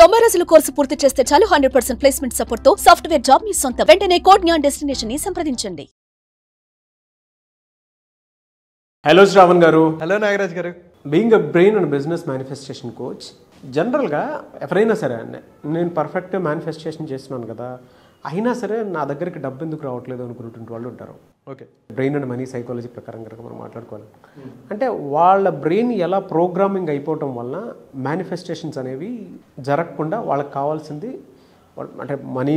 90 రోజుల కోర్సు పూర్తి చేస్తే చాలు 100% ప్లేస్మెంట్ సపోర్ట్ తో సాఫ్ట్వేర్ జాబ్ మీ సొంతం. వెంటనే కోడ్ జ్ఞాన్ డెస్టినేషన్ ని సంప్రదించండి. హలో శ్రావణ్ గారు. హలో నాగరాజ్ గారు. Being a brain and business manifestation coach, జనరల్గా ఎవరైనా సరే నేను పర్ఫెక్ట్ మేనిఫెస్టేషన్ చేస్తున్నాను కదా, అయినా సరే నా దగ్గరికి డబ్బు ఎందుకు రావట్లేదు అనుకున్నటువంటి వాళ్ళు ఉంటారు. Okay, brain and money psychology ప్రకారం కనుక మనం మాట్లాడుకోవాలి అంటే వాళ్ళ బ్రెయిన్ ఎలా ప్రోగ్రామింగ్ అయిపోవటం వలన మేనిఫెస్టేషన్స్ అనేవి జరగకుండా వాళ్ళకి కావాల్సింది అంటే మనీ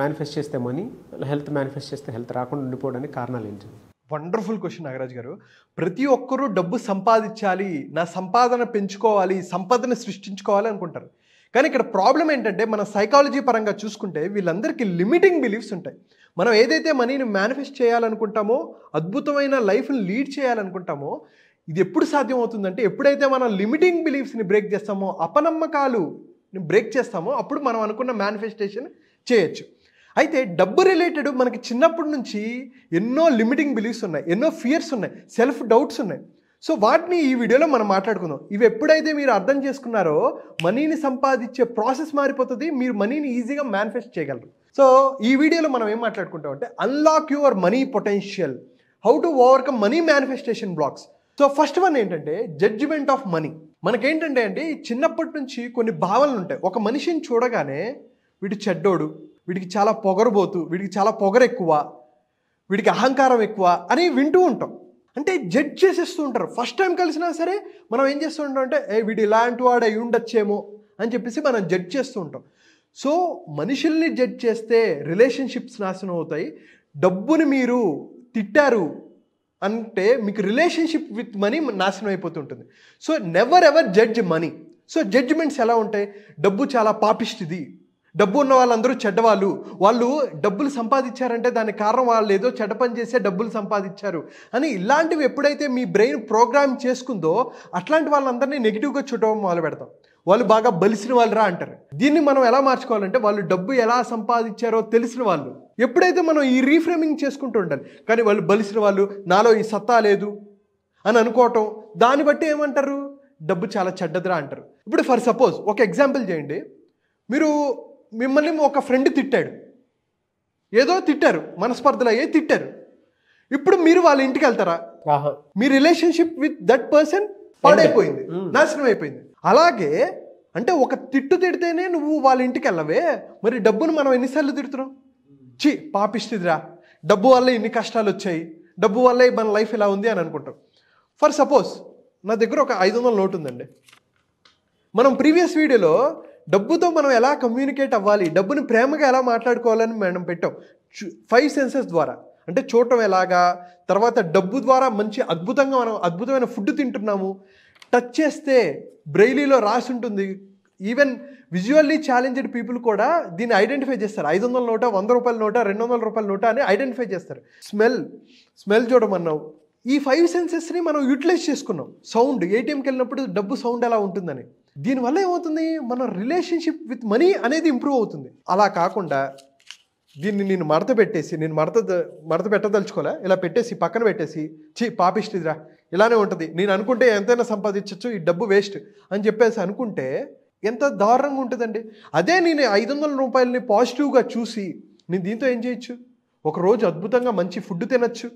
మేనిఫెస్ట్ చేస్తే మనీ, హెల్త్ మేనిఫెస్ట్ చేస్తే హెల్త్ రాకుండా ఉండిపోవడానికి కారణాలు ఏంటి? వండర్ఫుల్ క్వశ్చన్ నాగరాజ్ గారు. ప్రతి ఒక్కరూ డబ్బు సంపాదించాలి, నా సంపాదన పెంచుకోవాలి, సంపదను సృష్టించుకోవాలి అనుకుంటారు. కానీ ఇక్కడ ప్రాబ్లం ఏంటంటే మన సైకాలజీ పరంగా చూసుకుంటే వీళ్ళందరికీ లిమిటింగ్ బిలీఫ్స్ ఉంటాయి. మనం ఏదైతే మనీని మేనిఫెస్ట్ చేయాలనుకుంటామో, అద్భుతమైన లైఫ్ని లీడ్ చేయాలనుకుంటామో, ఇది ఎప్పుడు సాధ్యం అవుతుందంటే ఎప్పుడైతే మనం లిమిటింగ్ బిలీఫ్స్ని బ్రేక్ చేస్తామో, అపనమ్మకాలు బ్రేక్ చేస్తామో, అప్పుడు మనం అనుకున్న మేనిఫెస్టేషన్ చేయొచ్చు. అయితే డబ్బు రిలేటెడ్ మనకి చిన్నప్పటి నుంచి ఎన్నో లిమిటింగ్ బిలీఫ్స్ ఉన్నాయి, ఎన్నో ఫియర్స్ ఉన్నాయి, సెల్ఫ్ డౌట్స్ ఉన్నాయి. సో వాటిని ఈ వీడియోలో మనం మాట్లాడుకుందాం. ఇవి ఎప్పుడైతే మీరు అర్థం చేసుకున్నారో మనీని సంపాదించే ప్రాసెస్ మారిపోతుంది, మీరు మనీని ఈజీగా మేనిఫెస్ట్ చేయగలరు. సో ఈ వీడియోలో మనం ఏం మాట్లాడుకుంటాం అంటే unlock your money potential, how to overcome money manifestation blocks. So first one ఏంటంటే జడ్జిమెంట్ ఆఫ్ మనీ. మనకేంటంటే అండి చిన్నప్పటి నుంచి కొన్ని భావనలు ఉంటాయి. ఒక మనిషిని చూడగానే వీడు చెడ్డోడు, వీడికి చాలా పొగరబోతు, వీడికి చాలా పొగరు ఎక్కువ, వీడికి అహంకారం ఎక్కువ అని వింటూ ఉంటాం. అంటే జడ్జ్ చేసేస్తూ ఉంటారు. ఫస్ట్ టైం కలిసినా సరే మనం ఏం చేస్తూ ఉంటాం అంటే వీడు ఇలాంటి వాడు అయి ఉండొచ్చేమో అని చెప్పేసి మనం జడ్జ్ చేస్తూ ఉంటాం. సో మనుషుల్ని జడ్జ్ చేస్తే రిలేషన్షిప్స్ నాశనం అవుతాయి. డబ్బుని మీరు తిట్టారు అంటే మీకు రిలేషన్షిప్ విత్ మనీ నాశనం అయిపోతుంటుంది. So never ever judge money. So judgements ఎలా ఉంటాయి? డబ్బు చాలా పాపిష్టిది, డబ్బు ఉన్న వాళ్ళందరూ చెడ్డవాళ్ళు, వాళ్ళు డబ్బులు సంపాదించారంటే దానికి కారణం వాళ్ళు ఏదో చెడ్డ పని చేసే డబ్బులు సంపాదించారు అని ఇలాంటివి ఎప్పుడైతే మీ బ్రెయిన్ ప్రోగ్రామ్ చేసుకుందో అట్లాంటి వాళ్ళందరినీ నెగిటివ్గా చూడడం మొదలు పెడతాం. వాళ్ళు బాగా బలిసిన వాళ్ళు రా అంటారు. దీన్ని మనం ఎలా మార్చుకోవాలంటే వాళ్ళు డబ్బు ఎలా సంపాదించారో తెలిసిన వాళ్ళు. ఎప్పుడైతే మనం ఈ రీఫ్రేమింగ్ చేసుకుంటూ ఉండాలి. కానీ వాళ్ళు బలిసిన వాళ్ళు, నాలో ఈ సత్తా లేదు అని అనుకోవటం, దాన్ని బట్టి ఏమంటారు? డబ్బు చాలా చెడ్డదిరా అంటారు. ఇప్పుడు ఫర్ సపోజ్ ఒక ఎగ్జాంపుల్ చేయండి. మిమ్మల్ని ఒక ఫ్రెండ్ తిట్టాడు, ఏదో తిట్టారు, మనస్పర్ధలు అయ్యే తిట్టారు. ఇప్పుడు మీరు వాళ్ళ ఇంటికి వెళ్తారా? మీ రిలేషన్షిప్ విత్ దట్ పర్సన్ పాడైపోయింది, నాశనం అయిపోయింది. అలాగే అంటే ఒక తిట్టు తిడితేనే నువ్వు వాళ్ళ ఇంటికి వెళ్ళవే, మరి డబ్బును మనం ఎన్నిసార్లు తిడుతున్నాం? పాపిష్టిదిరా, డబ్బు వల్ల ఇన్ని కష్టాలు వచ్చాయి, డబ్బు వల్లే మన లైఫ్ ఇలా ఉంది అని అనుకుంటాం. ఫర్ సపోజ్ నా దగ్గర ఒక 500 నోట్ ఉందండి. మనం ప్రీవియస్ వీడియోలో డబ్బుతో మనం ఎలా కమ్యూనికేట్ అవ్వాలి, డబ్బుని ప్రేమగా ఎలా మాట్లాడుకోవాలని మనం పెట్టాం. 5 సెన్సెస్ ద్వారా, అంటే చూడటం ఎలాగా, తర్వాత డబ్బు ద్వారా మంచి అద్భుతంగా మనం అద్భుతమైన ఫుడ్ తింటున్నాము, టచ్ చేస్తే బ్రెయిలీలో రాసి ఉంటుంది. ఈవెన్ విజువల్లీ ఛాలెంజ్డ్ పీపుల్ కూడా దీన్ని ఐడెంటిఫై చేస్తారు. 500 నోటా, 100 రూపాయల నోటా, 200 రూపాయల నోటా అని ఐడెంటిఫై చేస్తారు. స్మెల్ చూడమన్నావు. ఈ 5 సెన్సెస్ని మనం యూటిలైజ్ చేసుకున్నాం. సౌండ్, ఏటీఎంకి వెళ్ళినప్పుడు డబ్బు సౌండ్ ఎలా ఉంటుందని. దీనివల్ల ఏమవుతుంది? మన రిలేషన్షిప్ విత్ మనీ అనేది ఇంప్రూవ్ అవుతుంది. అలా కాకుండా దీన్ని నేను మడత పెట్టదలుచుకోలే, ఇలా పెట్టేసి పక్కన పెట్టేసి పాపిష్టిదిరా, ఇలానే ఉంటుంది, నేను అనుకుంటే ఎంతైనా సంపాదించవచ్చు, ఈ డబ్బు వేస్ట్ అని చెప్పేసి అనుకుంటే ఎంత దారుణంగా ఉంటుందండి. అదే నేను 500 రూపాయలని పాజిటివ్గా చూసి నేను దీంతో ఏం చేయొచ్చు? ఒకరోజు అద్భుతంగా మంచి ఫుడ్ తినచ్చు,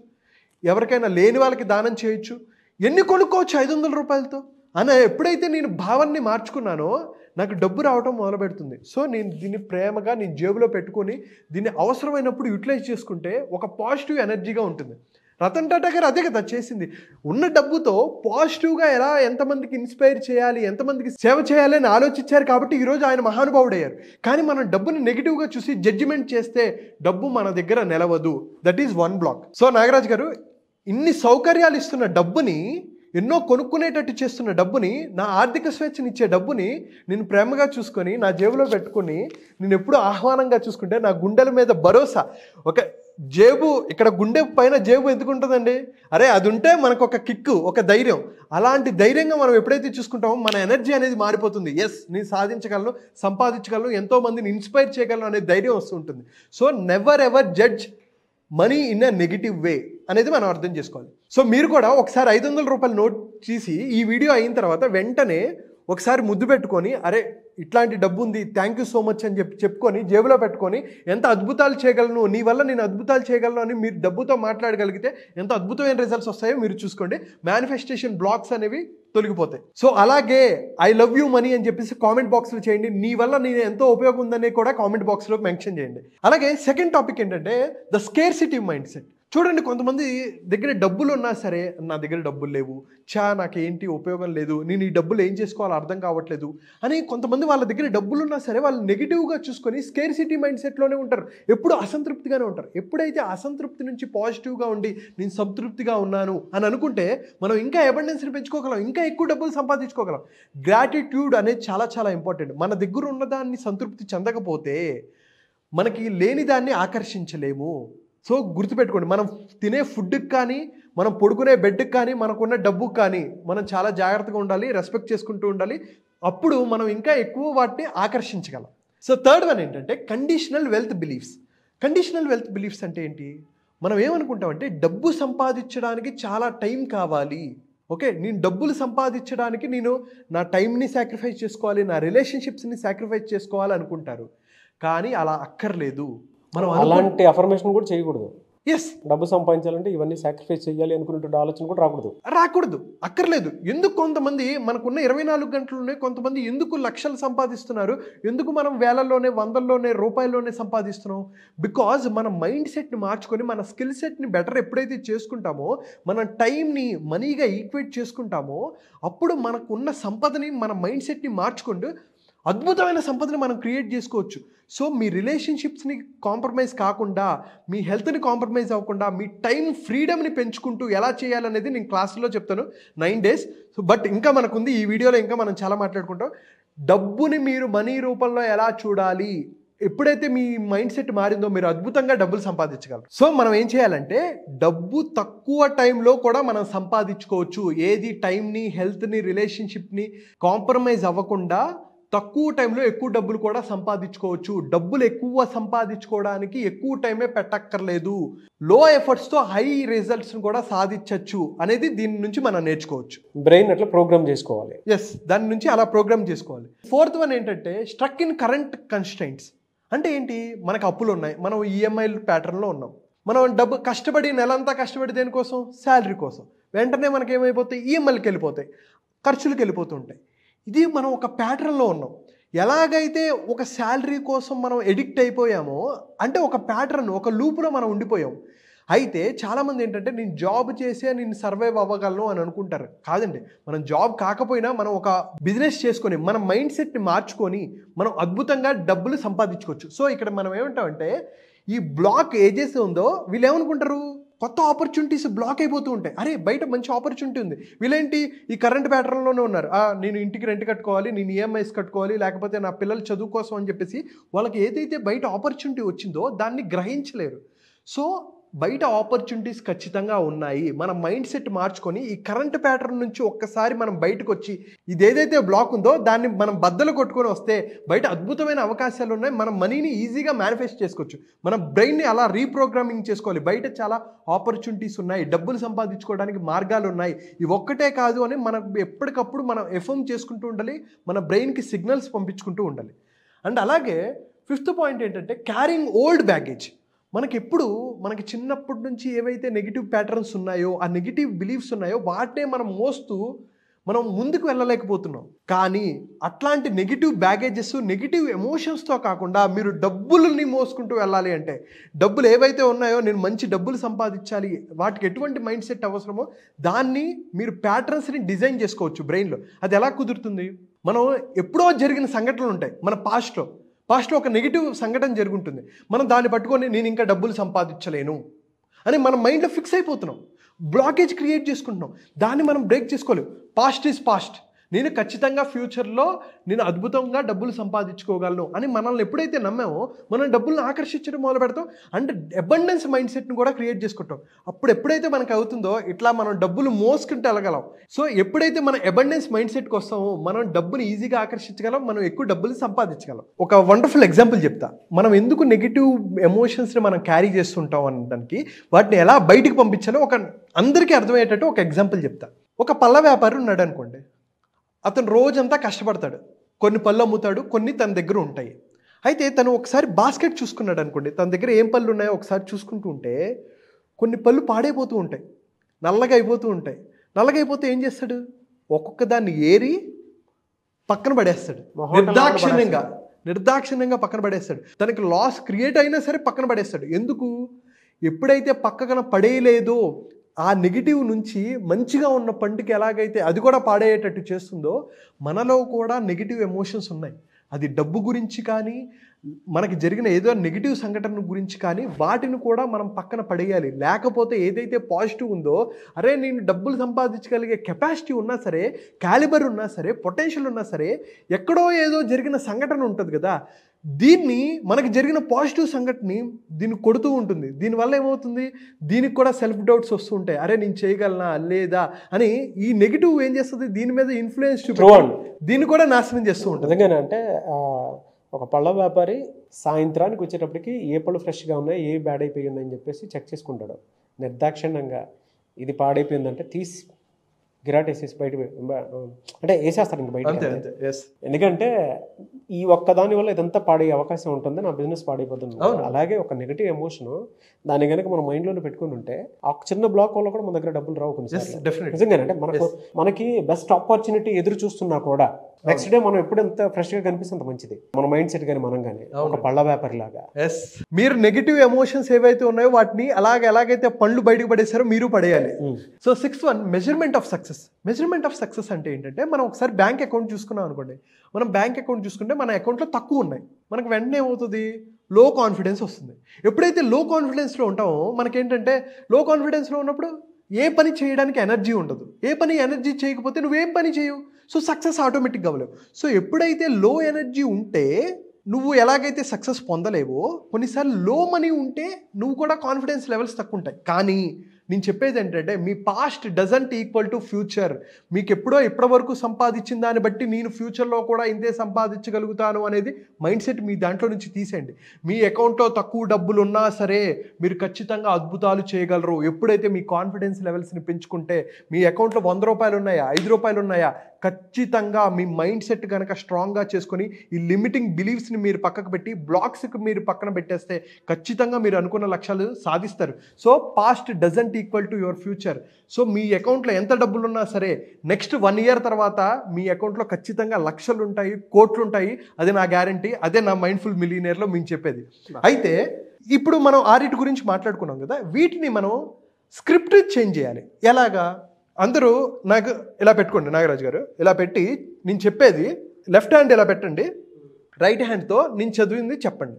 ఎవరికైనా లేని వాళ్ళకి దానం చేయొచ్చు, ఎన్ని కొనుక్కోవచ్చు 500 రూపాయలతో అని ఎప్పుడైతే నేను భావాన్ని మార్చుకున్నానో నాకు డబ్బు రావడం మొదలు పెడుతుంది. సో నేను దీన్ని ప్రేమగా నేను జేబులో పెట్టుకొని దీన్ని అవసరమైనప్పుడు యూటిలైజ్ చేసుకుంటే ఒక పాజిటివ్ ఎనర్జీగా ఉంటుంది. రతన్ టాటా గారు అదే కదా చేసింది. ఉన్న డబ్బుతో పాజిటివ్గా ఎలా ఎంతమందికి ఇన్స్పైర్ చేయాలి, ఎంతమందికి సేవ చేయాలి అని ఆలోచించారు. కాబట్టి ఈరోజు ఆయన మహానుభావుడయ్యారు. కానీ మనం డబ్బుని నెగిటివ్గా చూసి జడ్జిమెంట్ చేస్తే డబ్బు మన దగ్గర నిలవదు. That is one block. So Nagaraj గారు, ఇన్ని సౌకర్యాలు ఇస్తున్న డబ్బుని, ఎన్నో కొనుక్కునేటట్టు చేస్తున్న డబ్బుని, నా ఆర్థిక స్వేచ్ఛనిచ్చే డబ్బుని నేను ప్రేమగా చూసుకొని నా జేబులో పెట్టుకొని నేను ఎప్పుడూ ఆహ్వానంగా చూసుకుంటే నా గుండెల మీద భరోసా. ఒక జేబు, ఇక్కడ గుండె పైన జేబు ఎందుకు ఉంటుందండి? అరే అది ఉంటే మనకు ఒక కిక్కు, ఒక ధైర్యం. అలాంటి ధైర్యంగా మనం ఎప్పుడైతే చూసుకుంటామో మన ఎనర్జీ అనేది మారిపోతుంది. ఎస్, నేను సాధించగలను, సంపాదించగలను, ఎంతో మందిని ఇన్స్పైర్ చేయగలను అనే ధైర్యం వస్తూ ఉంటుంది. So never ever judge money in a negative వే అనేది మనం అర్థం చేసుకోవాలి. సో మీరు కూడా ఒకసారి 500 రూపాయల నోట్ తీసి ఈ వీడియో అయిన తర్వాత వెంటనే ఒకసారి ముద్దు పెట్టుకొని అరే ఇట్లాంటి డబ్బు ఉంది, థ్యాంక్ యూ సో మచ్ అని చెప్పుకొని జేబులో పెట్టుకొని ఎంత అద్భుతాలు చేయగలను, నీ వల్ల నేను అద్భుతాలు చేయగలను అని మీరు డబ్బుతో మాట్లాడగలిగితే ఎంత అద్భుతమైన రిజల్ట్స్ వస్తాయో మీరు చూసుకోండి. మేనిఫెస్టేషన్ బ్లాక్స్ అనేవి తొలగిపోతాయి. సో అలాగే ఐ లవ్ యూ మనీ అని చెప్పేసి కామెంట్ బాక్స్లో చేయండి. నీ వల్ల నేను ఎంతో ఉపయోగం ఉందని కూడా కామెంట్ బాక్స్లో మెన్షన్ చేయండి. అలాగే సెకండ్ టాపిక్ ఏంటంటే ద స్కేర్సిటీ మైండ్ సెట్. చూడండి, కొంతమంది దగ్గర డబ్బులు ఉన్నా సరే నా దగ్గర డబ్బులు లేవు, నాకేంటి ఉపయోగం లేదు, నేను ఈ డబ్బులు ఏం చేసుకోవాలో అర్థం కావట్లేదు అని కొంతమంది వాళ్ళ దగ్గర డబ్బులు ఉన్నా సరే వాళ్ళు నెగిటివ్గా చూసుకొని స్కేర్సిటీ మైండ్ సెట్లోనే ఉంటారు. ఎప్పుడు అసంతృప్తిగానే ఉంటారు. ఎప్పుడైతే అసంతృప్తి నుంచి పాజిటివ్గా ఉండి నేను సంతృప్తిగా ఉన్నాను అని అనుకుంటే మనం ఇంకా అబండెన్స్ని పెంచుకోగలం, ఇంకా ఎక్కువ డబ్బులు సంపాదించుకోగలం. గ్రాటిట్యూడ్ అనేది చాలా చాలా ఇంపార్టెంట్. మన దగ్గర ఉన్నదాన్ని సంతృప్తి చెందకపోతే మనకి లేని దాన్ని ఆకర్షించలేము. సో గుర్తుపెట్టుకోండి, మనం తినే ఫుడ్కి కానీ మనం పడుకునే బెడ్కి కానీ మనకున్న డబ్బుకి కానీ మనం చాలా జాగ్రత్తగా ఉండాలి, రెస్పెక్ట్ చేసుకుంటూ ఉండాలి. అప్పుడు మనం ఇంకా ఎక్కువ వాటిని ఆకర్షించగలం. సో థర్డ్ వన్ ఏంటంటే conditional wealth beliefs. Conditional wealth beliefs అంటే ఏంటి? మనం ఏమనుకుంటామంటే డబ్బు సంపాదించడానికి చాలా టైం కావాలి. ఓకే, నేను డబ్బులు సంపాదించడానికి నేను నా టైంని సాక్రిఫైస్ చేసుకోవాలి, నా రిలేషన్షిప్స్ని సాక్రిఫైస్ చేసుకోవాలి అనుకుంటారు. కానీ అలా అక్కర్లేదు. మనం అలాంటి అఫర్మేషన్ కూడా చేయకూడదు. ఎస్, డబ్బు సంపాదించాలంటే ఇవన్నీ సాక్రిఫైస్ చేయాలి అనుకునే ఆలోచన కూడా రాకూడదు. అక్కర్లేదు. ఎందుకు కొంతమంది మనకున్న 24 గంటలునే కొంతమంది ఎందుకు లక్షలు సంపాదిస్తున్నారు, ఎందుకు మనం వేలల్లోనే వందల్లోనే రూపాయల్లోనే సంపాదిస్తున్నాం? బికాజ్ మన మైండ్ సెట్ని మార్చుకొని మన స్కిల్ సెట్ని బెటర్ ఎప్పుడైతే చేసుకుంటామో, మన టైంని మనీగా ఈక్వేట్ చేసుకుంటామో, అప్పుడు మనకున్న సంపదని మన మైండ్ సెట్ని మార్చుకుంటూ అద్భుతమైన సంపదని మనం క్రియేట్ చేసుకోవచ్చు. సో మీ రిలేషన్షిప్స్ని కాంప్రమైజ్ కాకుండా, మీ హెల్త్ని కాంప్రమైజ్ అవ్వకుండా, మీ టైం ఫ్రీడమ్ని పెంచుకుంటూ ఎలా చేయాలనేది నేను క్లాసులో చెప్తాను 9 days. సో బట్ ఇంకా మనకుంది, ఈ వీడియోలో ఇంకా మనం చాలా మాట్లాడుకుంటాం. డబ్బుని మీరు మనీ రూపంలో ఎలా చూడాలి, ఎప్పుడైతే మీ మైండ్ సెట్ మారిందో మీరు అద్భుతంగా డబ్బులు సంపాదించగలరు. సో మనం ఏం చేయాలంటే డబ్బు తక్కువ టైంలో కూడా మనం సంపాదించుకోవచ్చు. ఏది టైంని, హెల్త్ని, రిలేషన్షిప్ని కాంప్రమైజ్ అవ్వకుండా తక్కువ టైంలో ఎక్కువ డబ్బులు కూడా సంపాదించుకోవచ్చు. డబ్బులు ఎక్కువ సంపాదించుకోవడానికి ఎక్కువ టైమే పెట్టక్కర్లేదు. లో ఎఫర్ట్స్తో హై రిజల్ట్స్ని కూడా సాధించవచ్చు అనేది దీని నుంచి మనం నేర్చుకోవచ్చు. బ్రెయిన్ అట్లా ప్రోగ్రామ్ చేసుకోవాలి. ఎస్, దాని నుంచి అలా ప్రోగ్రామ్ చేసుకోవాలి. ఫోర్త్ వన్ ఏంటంటే స్ట్రక్ ఇన్ కరెంట్ కన్స్ట్రైంట్స్. అంటే ఏంటి? మనకు అప్పులు ఉన్నాయి, మనం ఈఎంఐ ప్యాటర్న్లో ఉన్నాం. మనం డబ్బు కష్టపడి నెలంతా కష్టపడి దేనికోసం? శాలరీ కోసం. వెంటనే మనకేమైపోతాయి? ఈఎంఐలకి వెళ్ళిపోతాయి, ఖర్చులకు వెళ్ళిపోతుంటాయి. ఇది మనం ఒక ప్యాటర్న్లో ఉన్నాం. ఎలాగైతే ఒక శాలరీ కోసం మనం ఎడిక్ట్ అయిపోయామో, అంటే ఒక ప్యాటర్న్, ఒక లూప్లో మనం ఉండిపోయాం. అయితే చాలామంది ఏంటంటే నేను జాబ్ చేసే నేను సర్వైవ్ అవ్వగలను అని అనుకుంటారు. కాదండి, మనం జాబ్ కాకపోయినా మనం ఒక బిజినెస్ చేసుకొని మన మైండ్ సెట్ని మార్చుకొని మనం అద్భుతంగా డబ్బులు సంపాదించుకోవచ్చు. సో ఇక్కడ మనం ఏమంటామంటే ఈ బ్లాక్ ఏజెస్ ఉందో వీళ్ళు ఏమనుకుంటారు, కొత్త ఆపర్చునిటీస్ బ్లాక్ అయిపోతూ ఉంటాయి. అరే బయట మంచి ఆపర్చునిటీ ఉంది, వీళ్ళేంటి ఈ కరెంట్ ప్యాటర్న్లోనే ఉన్నారు. నేను ఇంటికి రెంట్ కట్టుకోవాలి, నేను ఈఎంఐస్ కట్టుకోవాలి, లేకపోతే నా పిల్లల చదువు కోసం అని చెప్పేసి వాళ్ళకి ఏదైతే బయట ఆపర్చునిటీ వచ్చిందో దాన్ని గ్రహించలేరు. సో బయట ఆపర్చునిటీస్ ఖచ్చితంగా ఉన్నాయి. మన మైండ్ సెట్ మార్చుకొని ఈ కరెంట్ ప్యాటర్న్ నుంచి ఒక్కసారి మనం బయటకు వచ్చి ఇదేదైతే బ్లాక్ ఉందో దాన్ని మనం బద్దలు కొట్టుకొని వస్తే బయట అద్భుతమైన అవకాశాలు ఉన్నాయి. మనం మనీని ఈజీగా మేనిఫెస్ట్ చేసుకోవచ్చు. మన బ్రెయిన్ని అలా రీప్రోగ్రామింగ్ చేసుకోవాలి. బయట చాలా ఆపర్చునిటీస్ ఉన్నాయి, డబ్బులు సంపాదించుకోవడానికి మార్గాలు ఉన్నాయి. ఇవి ఒక్కటే కాదు అని మనం ఎప్పటికప్పుడు మనం ఎఫర్మ్ చేసుకుంటూ ఉండాలి, మన బ్రెయిన్కి సిగ్నల్స్ పంపించుకుంటూ ఉండాలి. అండ్ అలాగే ఫిఫ్త్ పాయింట్ ఏంటంటే క్యారింగ్ ఓల్డ్ బ్యాగేజ్. మనకి చిన్నప్పటి నుంచి ఏవైతే నెగిటివ్ ప్యాటర్న్స్ ఉన్నాయో, ఆ నెగిటివ్ బిలీఫ్స్ ఉన్నాయో వాటినే మనం మోస్తూ మనం ముందుకు వెళ్ళలేకపోతున్నాం. కానీ అట్లాంటి నెగిటివ్ బ్యాగేజెస్, నెగిటివ్ ఎమోషన్స్తో కాకుండా మీరు డబ్బులని మోసుకుంటూ వెళ్ళాలి అంటే, డబ్బులు ఏవైతే ఉన్నాయో నేను మంచి డబ్బులు సంపాదించాలి, వాటికి ఎటువంటి మైండ్ సెట్ అవసరమో దాన్ని మీరు ప్యాటర్న్స్ని డిజైన్ చేసుకోవచ్చు బ్రెయిన్లో. అది ఎలా కుదురుతుంది? మనం ఎప్పుడో జరిగిన సంఘటనలు ఉంటాయి మన పాస్ట్లో ఒక నెగిటివ్ సంఘటన జరుగుతుంది. మనం దాన్ని పట్టుకొని నేను ఇంకా డబ్బులు సంపాదించలేను అని మన మైండ్లో ఫిక్స్ అయిపోతున్నాం, బ్లాకేజ్ క్రియేట్ చేసుకుంటున్నాం. దాన్ని మనం బ్రేక్ చేసుకోలేము. Past is past. నేను ఖచ్చితంగా ఫ్యూచర్లో నేను అద్భుతంగా డబ్బులు సంపాదించుకోగలను అని మనల్ని ఎప్పుడైతే నమ్మామో మనం డబ్బులను ఆకర్షించడం మొదలు పెడతాం. అంటే అబండెన్స్ మైండ్ సెట్ని కూడా క్రియేట్ చేసుకుంటాం. అప్పుడు ఎప్పుడైతే మనకు అవుతుందో ఇట్లా మనం డబ్బులు మోసుకుంటూ వెళ్ళగలం. సో ఎప్పుడైతే మన అబండెన్స్ మైండ్ సెట్కి వస్తామో మనం డబ్బుని ఈజీగా ఆకర్షించగలం, మనం ఎక్కువ డబ్బులు సంపాదించగలం. ఒక వండర్ఫుల్ ఎగ్జాంపుల్ చెప్తా. మనం ఎందుకు నెగిటివ్ ఎమోషన్స్ని మనం క్యారీ చేస్తుంటాం అనడానికి, వాటిని ఎలా బయటికి పంపించాలో అందరికీ అర్థమయ్యేటట్టు ఒక ఎగ్జాంపుల్ చెప్తా. ఒక పళ్ళ వ్యాపారి ఉన్నాడు అనుకోండి. అతను రోజంతా కష్టపడతాడు, కొన్ని పళ్ళు అమ్ముతాడు, కొన్ని తన దగ్గర ఉంటాయి. అయితే తను ఒకసారి బాస్కెట్ చూసుకున్నాడు అనుకోండి, తన దగ్గర ఏం పళ్ళు ఉన్నాయో ఒకసారి చూసుకుంటూ ఉంటే కొన్ని పళ్ళు పాడైపోతూ ఉంటాయి, నల్లగా అయిపోతూ ఉంటాయి. నల్లగా అయిపోతే ఏం చేస్తాడు, ఒక్కొక్క దాన్ని ఏరి పక్కన పడేస్తాడు, నిర్దాక్షిణ్యంగా పక్కన పడేస్తాడు. తనకి లాస్ క్రియేట్ అయినా సరే పక్కన పడేస్తాడు. ఎందుకు? ఎప్పుడైతే పక్కన పడేయలేదో ఆ నెగిటివ్ నుంచి మంచిగా ఉన్న పండుకి ఎలాగైతే అది కూడా పాడేయేటట్టు చేస్తుందో, మనలో కూడా నెగిటివ్ ఎమోషన్స్ ఉన్నాయి. అది డబ్బు గురించి కానీ, మనకి జరిగిన ఏదో నెగిటివ్ సంఘటన గురించి కానీ, వాటిని కూడా మనం పక్కన పడేయాలి. లేకపోతే ఏదైతే పాజిటివ్ ఉందో, అరే నేను డబ్బులు సంపాదించగలిగే కెపాసిటీ ఉన్నా సరే, క్యాలిబర్ ఉన్నా సరే, పొటెన్షియల్ ఉన్నా సరే, ఎక్కడో ఏదో జరిగిన సంఘటన ఉంటుంది కదా, దీన్ని మనకి జరిగిన పాజిటివ్ సంఘటనని దీన్ని కొడుతూ ఉంటుంది. దీనివల్ల ఏమవుతుంది, దీనికి కూడా సెల్ఫ్ డౌట్స్ వస్తూ ఉంటాయి. అరే నేను చేయగలనా లేదా అని ఈ నెగిటివ్ ఏం చేస్తుంది, దీని మీద ఇన్ఫ్లుయెన్స్ దీన్ని కూడా నాశనం చేస్తూ ఉంటుంది. నిజంగానే అంటే ఒక పళ్ళ వ్యాపారి సాయంత్రానికి వచ్చేటప్పటికి ఏ పళ్ళు ఫ్రెష్గా ఉన్నాయి, ఏ బ్యాడ్ అయిపోయి ఉన్నాయని చెప్పేసి చెక్ చేసుకుంటాడు. నిర్దాక్షిణ్యంగా ఇది పాడైపోయిందంటే తీసి గిరాటేసేసి బయట అంటే వేసేస్తాడు ఇంక బయట. ఎందుకంటే ఈ ఒక్కదాని వల్ల ఇదంతా పాడే అవకాశం ఉంటుంది, నా బిజినెస్ పాడైపోతుంది. అలాగే ఒక నెగిటివ్ ఎమోషన్ దాన్ని కనుక మన మైండ్లోనే పెట్టుకుని ఉంటే ఆ చిన్న బ్లాక్ వల్ల కూడా మన దగ్గర డబ్బులు రావు కొన్నిసార్లు. నిజంగానే అంటే మనకి బెస్ట్ ఆపర్చునిటీ ఎదురు చూస్తున్నా కూడా నెక్స్ట్ డే మనం ఎప్పుడు ఎంత ఫ్రెష్గా కనిపిస్తే అంత మంచిది, మన మైండ్ సెట్ కానీ మనం కానీ ఒక పళ్ళ వ్యాపారి లాగా. మీరు నెగిటివ్ ఎమోషన్స్ ఏవైతే ఉన్నాయో వాటిని ఎలాగైతే పండ్లు బయటకు పడేసారో మీరు పడేయాలి. So 6th one, measurement of success. Measurement of success అంటే ఏంటంటే, మనం ఒకసారి బ్యాంక్ అకౌంట్ చూసుకున్నాం అనుకోండి, మనం బ్యాంక్ అకౌంట్ చూసుకుంటే మన అకౌంట్లో తక్కువ ఉన్నాయి, మనకు వెంటనే ఏమవుతుంది, లో కాన్ఫిడెన్స్ వస్తుంది. ఎప్పుడైతే లో కాన్ఫిడెన్స్లో ఉంటామో మనకేంటంటే, లో కాన్ఫిడెన్స్లో ఉన్నప్పుడు ఏ పని చేయడానికి ఎనర్జీ ఉండదు. ఏ పని ఎనర్జీ చేయకపోతే నువ్వేం పని చేయవు, సో సక్సెస్ ఆటోమేటిక్గా అవ్వలేవు. సో ఎప్పుడైతే లో ఎనర్జీ ఉంటే నువ్వు ఎలాగైతే సక్సెస్ పొందలేవో, కొన్నిసార్లు లో మనీ ఉంటే నువ్వు కూడా కాన్ఫిడెన్స్ లెవెల్స్ తక్కువ ఉంటాయి. కానీ నేను చెప్పేది ఏంటంటే, మీ past doesn't equal to future. మీకు ఎప్పుడో ఇప్పటి వరకు సంపాదించిన దాన్ని బట్టి నేను ఫ్యూచర్లో కూడా ఇంతే సంపాదించగలుగుతాను అనేది మైండ్ సెట్ మీ దాంట్లో నుంచి తీసేయండి. మీ అకౌంట్లో తక్కువ డబ్బులు ఉన్నా సరే మీరు ఖచ్చితంగా అద్భుతాలు చేయగలరు. ఎప్పుడైతే మీ కాన్ఫిడెన్స్ లెవెల్స్ని పెంచుకుంటే, మీ అకౌంట్లో 100 రూపాయలు ఉన్నాయా, 5 రూపాయలు ఉన్నాయా, ఖచ్చితంగా మీ మైండ్ సెట్ కనుక స్ట్రాంగ్గా చేసుకొని ఈ లిమిటింగ్ బిలీఫ్స్ని మీరు పక్కకు పెట్టి బ్లాక్స్కి మీరు పక్కన పెట్టేస్తే ఖచ్చితంగా మీరు అనుకున్న లక్ష్యాలు సాధిస్తారు. So past doesn't equal to your future. So మీ అకౌంట్లో ఎంత డబ్బులు ఉన్నా సరే నెక్స్ట్ 1 year తర్వాత మీ అకౌంట్లో ఖచ్చితంగా లక్షలు ఉంటాయి, కోట్లు ఉంటాయి. అదే నా గ్యారంటీ, అదే నా మైండ్ఫుల్ మిలియనీర్లో మేము చెప్పేది. అయితే ఇప్పుడు మనం ఆరిటి గురించి మాట్లాడుకున్నాం కదా, వీటిని మనం స్క్రిప్ట్ చేంజ్ చేయాలి. ఎలాగా? అందరూ నాకు ఇలా పెట్టుకోండి, నాగరాజు గారు ఇలా పెట్టి నేను చెప్పేది లెఫ్ట్ హ్యాండ్ ఇలా పెట్టండి, రైట్ హ్యాండ్తో నేను చదివింది చెప్పండి.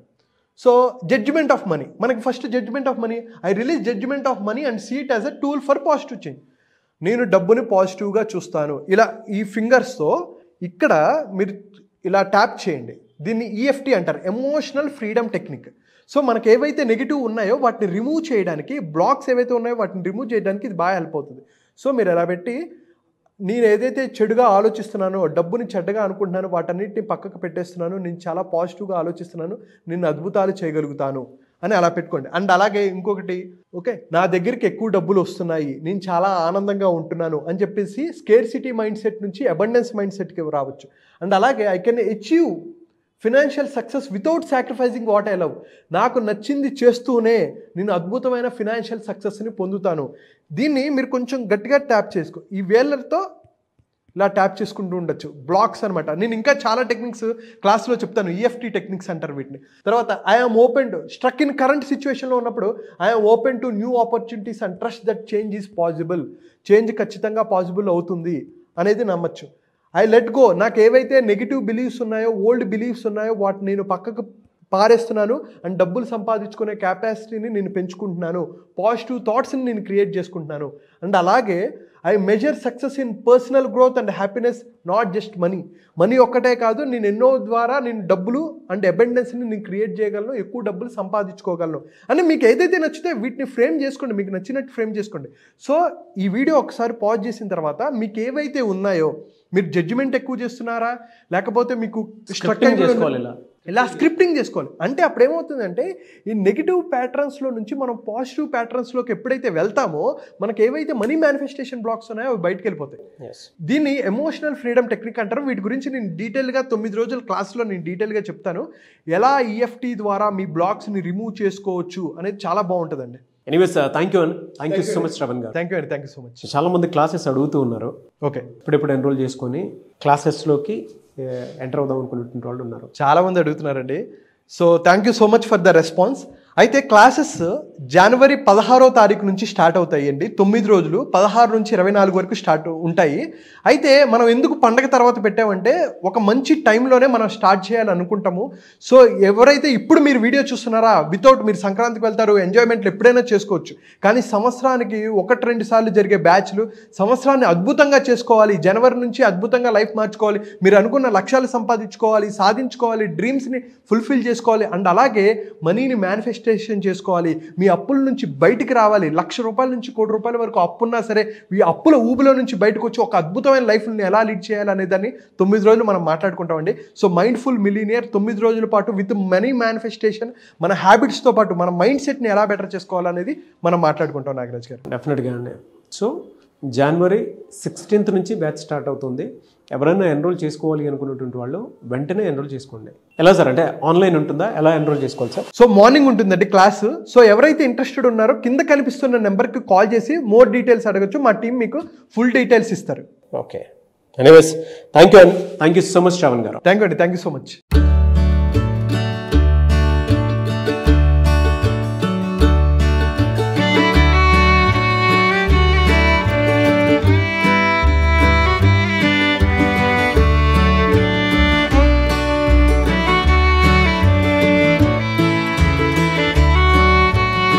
సో జడ్జిమెంట్ ఆఫ్ మనీ, మనకి first judgement of money. I release judgement of money and see it as a tool for positive change. నేను డబ్బుని పాజిటివ్గా చూస్తాను. ఇలా ఈ ఫింగర్స్తో ఇక్కడ మీరు ఇలా ట్యాప్ చేయండి. దీన్ని EFT అంటారు, ఎమోషనల్ ఫ్రీడమ్ టెక్నిక్. సో మనకి ఏవైతే నెగిటివ్ ఉన్నాయో వాటిని రిమూవ్ చేయడానికి, బ్లాక్స్ ఏవైతే ఉన్నాయో వాటిని రిమూవ్ చేయడానికి ఇది బాగా హెల్ప్ అవుతుంది. సో మీరు ఎలా పెట్టి, నేను ఏదైతే చెడుగా ఆలోచిస్తున్నానో, డబ్బుని చెడ్డగా అనుకుంటున్నానో వాటన్నిటిని పక్కకు పెట్టేస్తున్నాను, నేను చాలా పాజిటివ్గా ఆలోచిస్తున్నాను, నేను అద్భుతాలు చేయగలుగుతాను అని అలా పెట్టుకోండి. అండ్ అలాగే ఇంకొకటి, ఓకే నా దగ్గరికి ఎక్కువ డబ్బులు వస్తున్నాయి, నేను చాలా ఆనందంగా ఉంటున్నాను అని చెప్పేసి స్కేర్సిటీ మైండ్ సెట్ నుంచి అబండెన్స్ మైండ్ సెట్కి రావచ్చు. అండ్ అలాగే I can achieve financial success without sacrificing what I love. నాకు నచ్చింది చేస్తూనే నేను అద్భుతమైన ఫినాన్షియల్ సక్సెస్ని పొందుతాను. దీన్ని మీరు కొంచెం గట్టిగా ట్యాప్ చేసుకో, ఈ వేళ్ళతో ఇలా ట్యాప్ చేసుకుంటూ ఉండొచ్చు. బ్లాక్స్ అనమాట. నేను ఇంకా చాలా టెక్నిక్స్ క్లాస్లో చెప్తాను, EFT టెక్నిక్స్ అంటారు వీటిని. తర్వాత I'm open to, struck in current సిచ్యువేషన్లో ఉన్నప్పుడు I'm open to new opportunities and trust that change is possible. Change ఖచ్చితంగా పాసిబుల్ అవుతుంది అనేది నమ్మచ్చు. ఐ లెట్ గో, నాకు ఏవైతే నెగిటివ్ బిలీఫ్స్ ఉన్నాయో, ఓల్డ్ బిలీఫ్స్ ఉన్నాయో వాటిని నేను పక్కకు పారేస్తున్నాను అండ్ డబ్బులు సంపాదించుకునే కెపాసిటీని నేను పెంచుకుంటున్నాను, పాజిటివ్ థాట్స్ని నేను క్రియేట్ చేసుకుంటున్నాను. అండ్ అలాగే I measure success in personal growth and happiness, not just money. Money ఒక్కటే కాదు, నేను ఎన్నో ద్వారా నేను డబ్బులు అండ్ అబెండెన్స్ని నేను క్రియేట్ చేయగలను, ఎక్కువ డబ్బులు సంపాదించుకోగలను అని మీకు ఏదైతే నచ్చితే వీటిని ఫ్రేమ్ చేసుకోండి, మీకు నచ్చినట్టు ఫ్రేమ్ చేసుకోండి. సో ఈ వీడియో ఒకసారి పాజ్ చేసిన తర్వాత మీకు ఏవైతే ఉన్నాయో, మీరు జడ్జిమెంట్ ఎక్కువ చేస్తున్నారా, లేకపోతే మీకు ఇలా స్క్రిప్టింగ్ చేసుకోవాలి. అంటే అప్పుడు ఏమవుతుందంటే ఈ నెగిటివ్ ప్యాటర్న్స్లో నుంచి మనం పాజిటివ్ ప్యాటర్న్స్లోకి ఎప్పుడైతే వెళ్తామో మనకి ఏవైతే మనీ మేనిఫెస్టేషన్ బ్లాక్స్ ఉన్నాయో అవి బయటకు వెళ్ళిపోతాయి. దీన్ని ఎమోషనల్ ఫ్రీడమ్ టెక్నిక్ అంటారు. వీటి గురించి నేను డీటెయిల్గా 9 రోజుల క్లాస్లో నేను డీటెయిల్గా చెప్తాను. ఎలా EFT ద్వారా మీ బ్లాక్స్ని రిమూవ్ చేసుకోవచ్చు అనేది చాలా బాగుంటుందండి. Anyways thank you so much Shravan గారు. Thank you so much. చాలా మంది క్లాసెస్ అడుగుతూ ఉన్నారు. ఓకే, ఇప్పుడెప్పుడు ఎన్రోల్ చేసుకొని క్లాసెస్లోకి ఎంటర్ అవుదాం అనుకున్నటువంటి వాళ్ళు ఉన్నారు. చాలా మంది అడుగుతున్నారండి. So thank you so much for the response. అయితే క్లాసెస్ జనవరి 16వ తారీఖు నుంచి స్టార్ట్ అవుతాయండి. 9 రోజులు 16 నుంచి 24 వరకు స్టార్ట్ ఉంటాయి. అయితే మనం ఎందుకు పండగ తర్వాత పెట్టామంటే ఒక మంచి టైంలోనే మనం స్టార్ట్ చేయాలి అనుకుంటాము. సో ఎవరైతే ఇప్పుడు మీరు వీడియో చూస్తున్నారా, వితౌట్ మీరు సంక్రాంతికి వెళ్తారు, ఎంజాయ్మెంట్లు ఎప్పుడైనా చేసుకోవచ్చు. కానీ సంవత్సరానికి 1-2 సార్లు జరిగే బ్యాచ్లు, సంవత్సరాన్ని అద్భుతంగా చేసుకోవాలి, జనవరి నుంచి అద్భుతంగా లైఫ్ మార్చుకోవాలి, మీరు అనుకున్న లక్ష్యాలు సంపాదించుకోవాలి, సాధించుకోవాలి, డ్రీమ్స్ని ఫుల్ఫిల్ చేసుకోవాలి, అండ్ అలాగే మనీని మేనిఫెస్టేషన్ చేసుకోవాలి, మీ అప్పుల నుంచి బయటికి రావాలి. ₹1,00,000 నుంచి ₹1,00,00,000 వరకు అప్పున్నా సరే ఈ అప్పుల ఊబిలో నుంచి బయటకు వచ్చి ఒక అద్భుతమైన లైఫ్ని ఎలా లీడ్ చేయాలి అనే దాన్ని 9 రోజులు మనం మాట్లాడుకుంటామండి. సో మైండ్ఫుల్ మిలీనియర్ 9 రోజుల పాటు విత్ మనీ మేనిఫెస్టేషన్, మన హ్యాబిట్స్తో పాటు మన మైండ్ సెట్ని ఎలా బెటర్ చేసుకోవాలనేది మనం మాట్లాడుకుంటాం నాగరాజ్ గారు. డెఫినెట్గా అండి. సో జనవరి 16th నుంచి బ్యాచ్ స్టార్ట్ అవుతుంది. ఎవరైనా ఎన్రోల్ చేసుకోవాలి అనుకున్నటువంటి వాళ్ళు వెంటనే ఎన్రోల్ చేసుకోండి. ఎలా సార్, అంటే ఆన్లైన్ ఉంటుందా, ఎలా ఎన్రోల్ చేసుకోవాలి సార్? సో మార్నింగ్ ఉంటుందండి క్లాసు. సో ఎవరైతే ఇంట్రెస్టెడ్ ఉన్నారో కింద కనిపిస్తున్న నెంబర్కి కాల్ చేసి మోర్ డీటెయిల్స్ అడగచ్చు. మా టీం మీకు ఫుల్ డీటెయిల్స్ ఇస్తారు. Okay, anyways thank you so much Shravan గారు. Thank you so much.